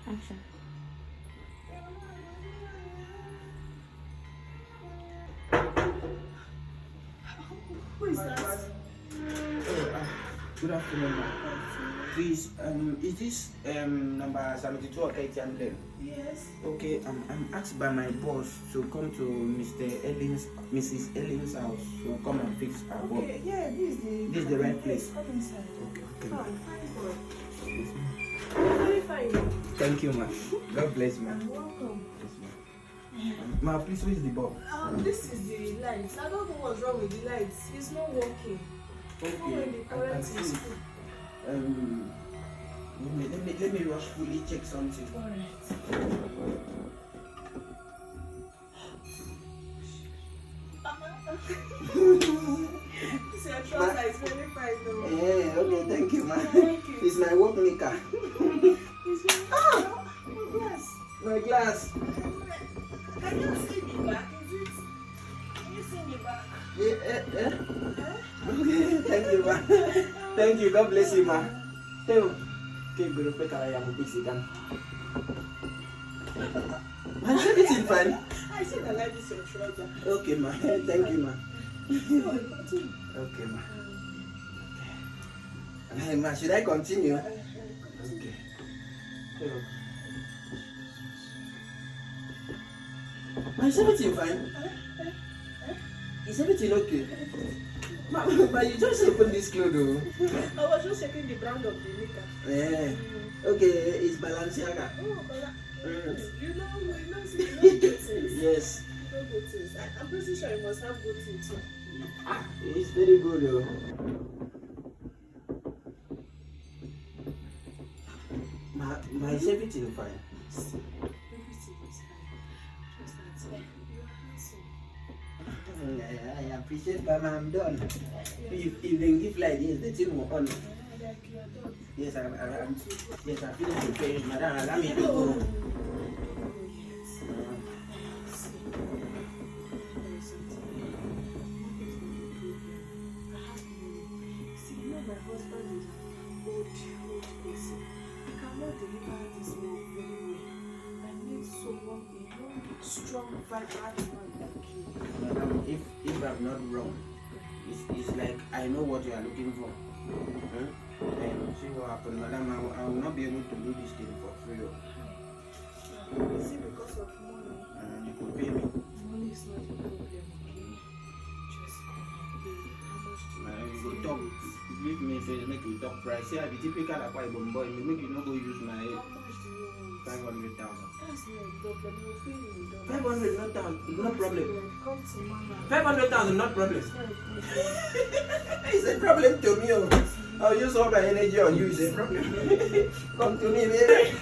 Action. Who is that? Good afternoon, ma'am. Please, is this number 72 or KTM? Yes. Okay, I'm asked by my boss to come to Mrs. Ellen's house to come and fix our boat. Okay, yeah, this is the right place. Come inside. Okay. Fine boy. Yes, ma'am. Very fine. Thank you, ma'am. God bless, ma'am. You're welcome. Yes, ma'am. Ma'am, please, where is the bulb? This is the lights. I don't know what's wrong with the lights. It's not working. Okay, Correct see. is Let me rush fully check something. correct. This your trouser is very fine though. Yeah, okay, thank you, ma'am. Thank you. It's my work maker. It's very fine. Yes. My glass. Can you see the back? Is it? Can you see the back? Yeah, Huh? Okay, thank you, ma'am. Thank you, God bless you, ma'am. Teo, okay, guru pe kala yang bisikan. Man, is everything fine? I said I like this your trouser. Okay, ma'am. Thank you, ma'am. No, continue. Okay, ma'am. Hey, ma'am, should I continue? Okay. Teo. Man, is everything fine? Is everything okay? Ma, you just opened this clothes, though. I was just checking the brand of the maker. Yeah. Okay, it's Balenciaga. Oh, but Mm. you know, see, you know good things. Yes. You know good things. I'm pretty sure you must have good things too. Ah, it's very good, though. My is everything fine? Everything is fine. Just that you're handsome. I appreciate, but I'm done. If they give like this, the thing will on. Like you're done. Yes, yes, I finish the pay. Madam, allow me to go. Strong, vibrant man like you. Madam, if I'm not wrong, it's like I know what you are looking for. And see what happened, madam. I will not be able to do this thing for free. Is it because of money? You could pay me. Money is not a problem, okay? Just come and pay. How much do You go talk. Give me say make you talk price. See, I be typical like boy. You make you not go use my head. How much do you want? 500,000. That's not a problem. We'll pay you in dollars. 500, not thousand, no problem. Come to mama. 500,000, not problem. It's not a problem. It's a problem to me. I'll use all my energy on you. It's a problem. Come to me, baby.